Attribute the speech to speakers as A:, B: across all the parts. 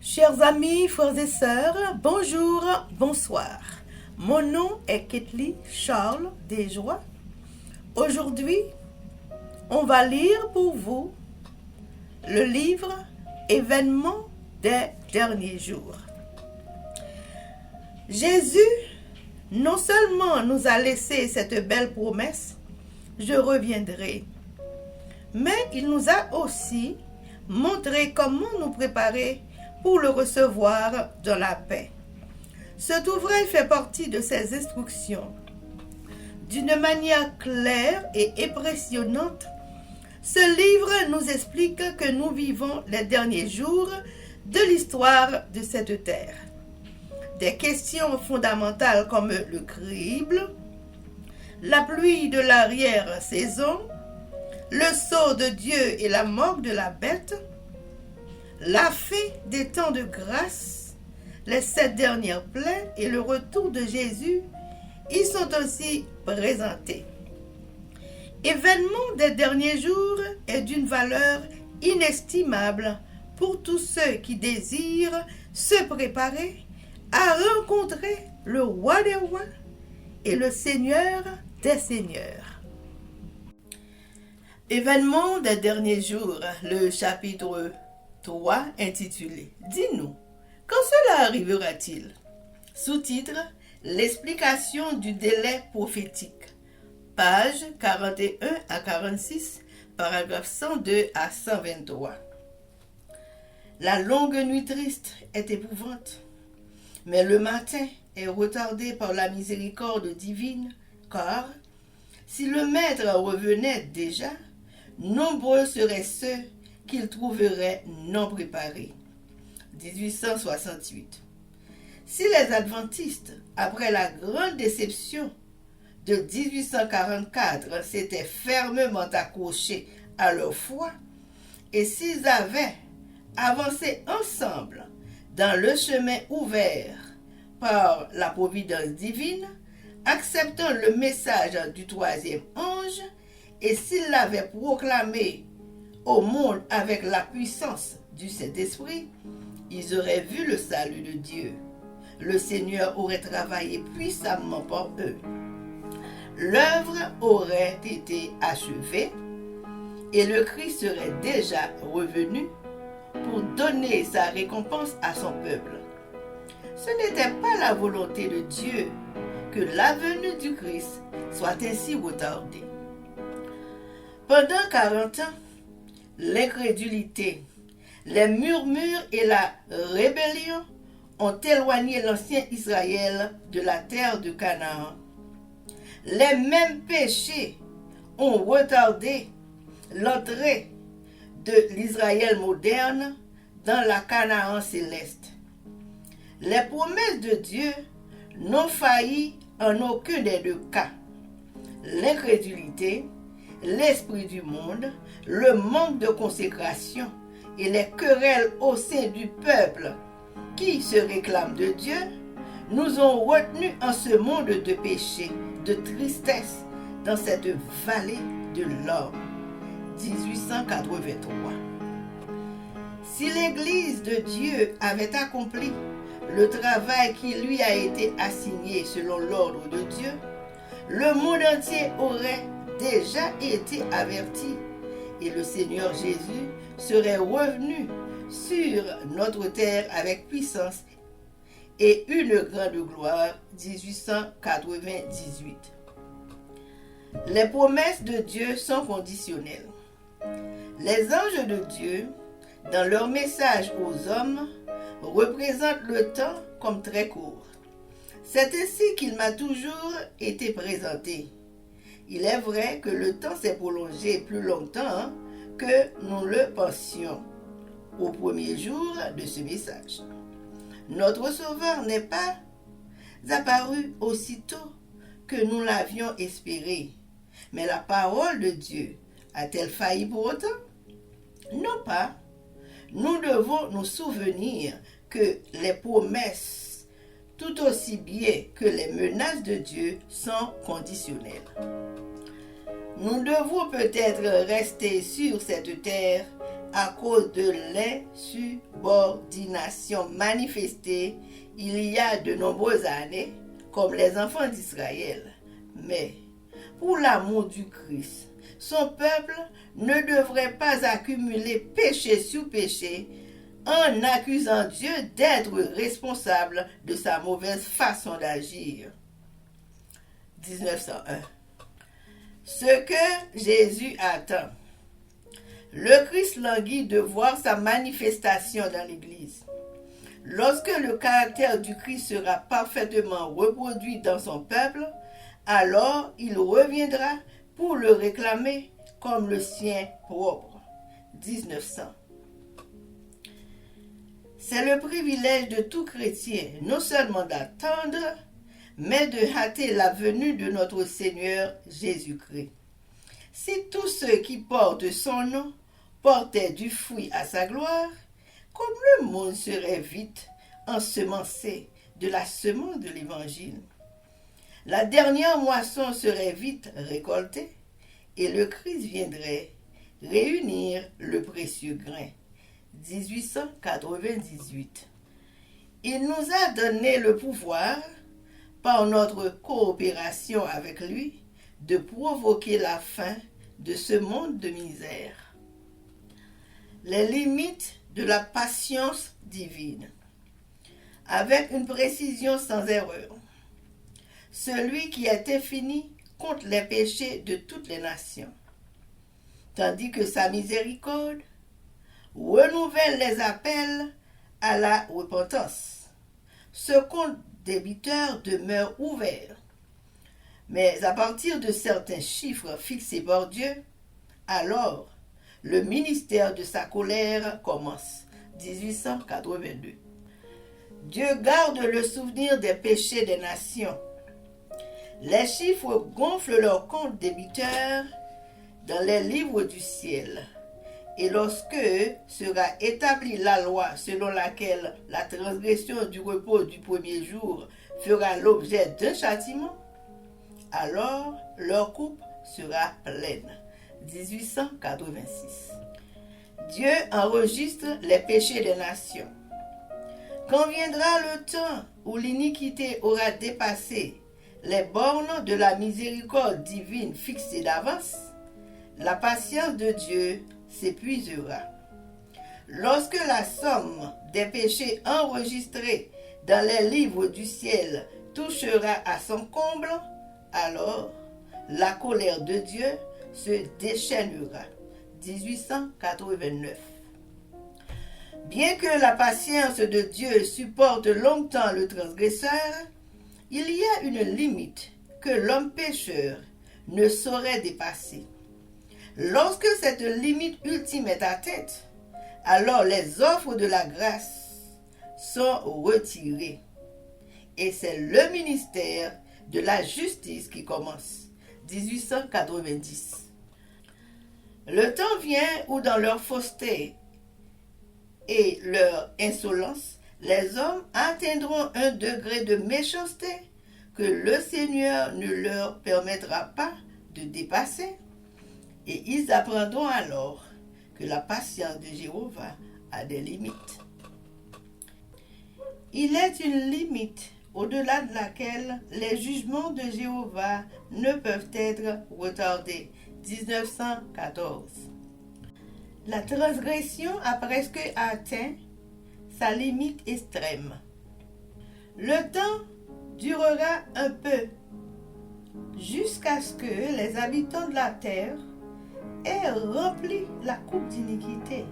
A: Chers amis, frères et sœurs, bonjour, bonsoir. Mon nom est Ketli Charles Desjoie. Aujourd'hui, on va lire pour vous le livre Événements des derniers jours. Jésus non seulement nous a laissé cette belle promesse, je reviendrai, mais il nous a aussi montré comment nous préparer pour le recevoir dans la paix. Cet ouvrage fait partie de ces instructions. D'une manière claire et impressionnante, ce livre nous explique que nous vivons les derniers jours de l'histoire de cette terre. Des questions fondamentales comme le crible, la pluie de l'arrière-saison, le sceau de Dieu et la mort de la bête, la fin des temps de grâce, les 7 dernières plaies et le retour de Jésus y sont aussi présentés. Événement des derniers jours est d'une valeur inestimable pour tous ceux qui désirent se préparer à rencontrer le roi des rois et le seigneur des seigneurs. Événements des derniers jours, le chapitre 3 intitulé « Dis-nous, quand cela arrivera-t-il » Sous-titre « L'explication du délai prophétique » Pages 41 à 46, paragraphes 102 à 123. La longue nuit triste est épouvante, mais le matin est retardé par la miséricorde divine, car si le maître revenait déjà, nombreux seraient ceux qu'il trouverait non préparés. 1868. Si les adventistes, après la grande déception de 1844, s'étaient fermement accrochés à leur foi, et s'ils avaient avancé ensemble dans le chemin ouvert par la providence divine, acceptant le message du troisième ange, et s'ils l'avaient proclamé au monde avec la puissance du Saint-Esprit, ils auraient vu le salut de Dieu. Le Seigneur aurait travaillé puissamment pour eux. L'œuvre aurait été achevée et le Christ serait déjà revenu pour donner sa récompense à son peuple. Ce n'était pas la volonté de Dieu que la venue du Christ soit ainsi retardée. Pendant 40 ans, l'incrédulité, les murmures et la rébellion ont éloigné l'ancien Israël de la terre de Canaan. Les mêmes péchés ont retardé l'entrée de l'Israël moderne dans la Canaan céleste. Les promesses de Dieu n'ont failli en aucun des deux cas. L'incrédulité, l'esprit du monde, le manque de consécration et les querelles au sein du peuple qui se réclame de Dieu nous ont retenus en ce monde de péché, de tristesse, dans cette vallée de l'homme. 1883. Si l'Église de Dieu avait accompli le travail qui lui a été assigné selon l'ordre de Dieu, le monde entier aurait déjà été averti et le Seigneur Jésus serait revenu sur notre terre avec puissance et une grande gloire. 1898. Les promesses de Dieu sont conditionnelles. Les anges de Dieu, dans leur message aux hommes, représentent le temps comme très court. C'est ainsi qu'il m'a toujours été présenté. Il est vrai que le temps s'est prolongé plus longtemps que nous le pensions au premier jour de ce message. Notre Sauveur n'est pas apparu aussitôt que nous l'avions espéré. Mais la parole de Dieu a-t-elle failli pour autant? Non pas. Nous devons nous souvenir que les promesses, tout aussi bien que les menaces de Dieu, sont conditionnelles. Nous devons peut-être rester sur cette terre à cause de l'insubordination manifestée il y a de nombreuses années, comme les enfants d'Israël. Mais, pour l'amour du Christ, son peuple ne devrait pas accumuler péché sur péché en accusant Dieu d'être responsable de sa mauvaise façon d'agir. 1901. Ce que Jésus attend. Le Christ languit de voir sa manifestation dans l'Église. Lorsque le caractère du Christ sera parfaitement reproduit dans son peuple, alors il reviendra pour le réclamer comme le sien propre. 1900. C'est le privilège de tout chrétien, non seulement d'attendre, mais de hâter la venue de notre Seigneur Jésus-Christ. Si tous ceux qui portent son nom portaient du fruit à sa gloire, comme le monde serait vite ensemencé de la semence de l'Évangile. La dernière moisson serait vite récoltée et le Christ viendrait réunir le précieux grain. 1898. Il nous a donné le pouvoir, par notre coopération avec lui, de provoquer la fin de ce monde de misère. Les limites de la patience divine. Avec une précision sans erreur. Celui qui est infini compte les péchés de toutes les nations, tandis que sa miséricorde renouvelle les appels à la repentance. Ce compte débiteur demeure ouvert, mais à partir de certains chiffres fixés par Dieu, alors le ministère de sa colère commence. 1882. Dieu garde le souvenir des péchés des nations. Les chiffres gonflent leur compte débiteur dans les livres du ciel. Et lorsque sera établie la loi selon laquelle la transgression du repos du premier jour fera l'objet d'un châtiment, alors leur coupe sera pleine. 1886. Dieu enregistre les péchés des nations. Quand viendra le temps où l'iniquité aura dépassé les bornes de la miséricorde divine fixée d'avance, la patience de Dieu s'épuisera. Lorsque la somme des péchés enregistrés dans les livres du ciel touchera à son comble, alors la colère de Dieu se déchaînera. 1889. Bien que la patience de Dieu supporte longtemps le transgresseur, il y a une limite que l'homme pécheur ne saurait dépasser. Lorsque cette limite ultime est atteinte, alors les offres de la grâce sont retirées. Et c'est le ministère de la justice qui commence. 1890. Le temps vient où dans leur fausseté et leur insolence, les hommes atteindront un degré de méchanceté que le Seigneur ne leur permettra pas de dépasser. Et ils apprendront alors que la patience de Jéhovah a des limites. Il est une limite au-delà de laquelle les jugements de Jéhovah ne peuvent être retardés. 1914. La transgression a presque atteint sa limite extrême. Le temps durera un peu jusqu'à ce que les habitants de la terre aient rempli la coupe d'iniquité.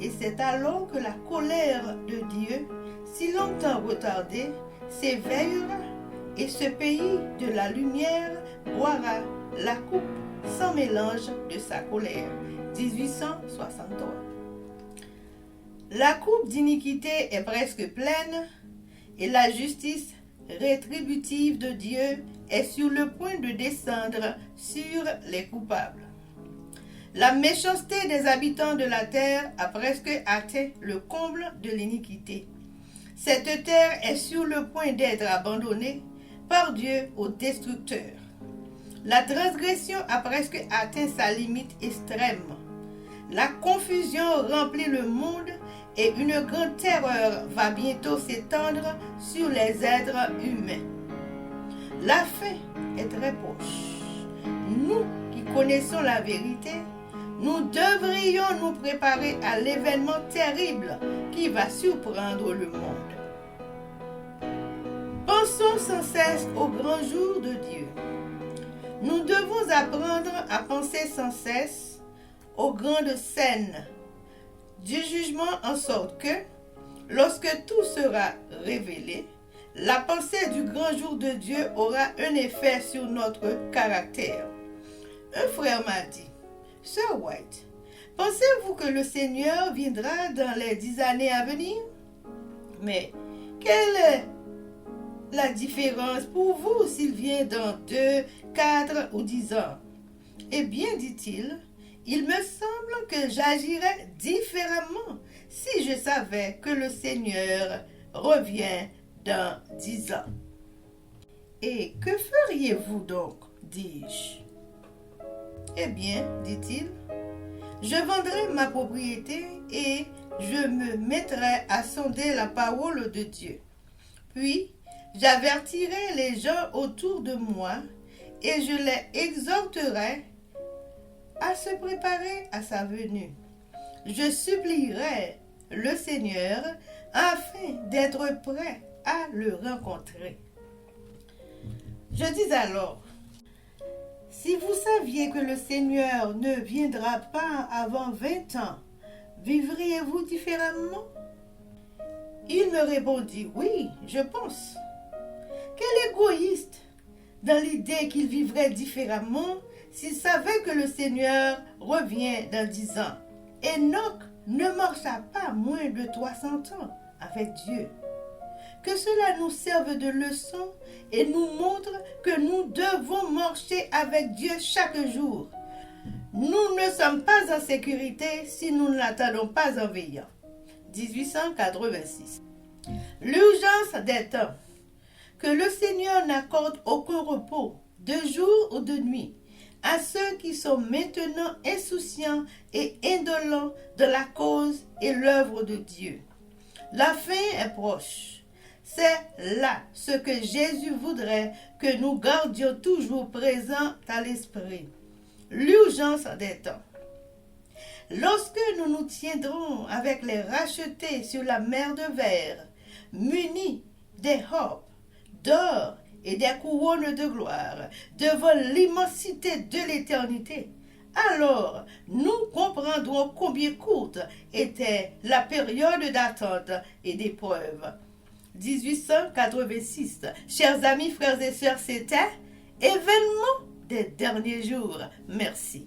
A: Et c'est alors que la colère de Dieu, si longtemps retardée, s'éveillera et ce pays de la lumière boira la coupe sans mélange de sa colère. 1863. La coupe d'iniquité est presque pleine et la justice rétributive de Dieu est sur le point de descendre sur les coupables. La méchanceté des habitants de la terre a presque atteint le comble de l'iniquité. Cette terre est sur le point d'être abandonnée par Dieu au destructeur. La transgression a presque atteint sa limite extrême. La confusion remplit le monde et une grande terreur va bientôt s'étendre sur les êtres humains. La fin est très proche. Nous qui connaissons la vérité, nous devrions nous préparer à l'événement terrible qui va surprendre le monde. Pensons sans cesse au grand jour de Dieu. Nous devons apprendre à penser sans cesse aux grandes scènes du jugement, en sorte que, lorsque tout sera révélé, la pensée du grand jour de Dieu aura un effet sur notre caractère. Un frère m'a dit, « Sir White, pensez-vous que le Seigneur viendra dans les 10 années à venir? Mais quelle est la différence pour vous s'il vient dans 2, 4 ou 10 ans? » Eh bien, dit-il, il me semble que j'agirais différemment si je savais que le Seigneur revient dans 10 ans. Et que feriez-vous donc, dis-je? Eh bien, dit-il, je vendrai ma propriété et je me mettrai à sonder la parole de Dieu. Puis, j'avertirai les gens autour de moi et je les exhorterai à se préparer à sa venue. Je supplierai le Seigneur afin d'être prêt à le rencontrer. Je dis alors, si vous saviez que le Seigneur ne viendra pas avant 20 ans, vivriez-vous différemment? Il me répondit, oui, je pense. Quel égoïste dans l'idée qu'il vivrait différemment s'il savait que le Seigneur revient dans 10 ans. Enoch ne marcha pas moins de 300 ans avec Dieu. Que cela nous serve de leçon et nous montre que nous devons marcher avec Dieu chaque jour. Nous ne sommes pas en sécurité si nous ne l'attendons pas en veillant. 1886. L'urgence des temps. Que le Seigneur n'accorde aucun repos, de jour ou de nuit, à ceux qui sont maintenant insouciants et indolents de la cause et l'œuvre de Dieu. La fin est proche. C'est là ce que Jésus voudrait que nous gardions toujours présent à l'esprit. L'urgence des temps. Lorsque nous nous tiendrons avec les rachetés sur la mer de verre, munis des harpes, d'or et des couronnes de gloire devant l'immensité de l'éternité, alors nous comprendrons combien courte était la période d'attente et d'épreuve. 1886. Chers amis, frères et sœurs, c'était Événement des derniers jours. Merci.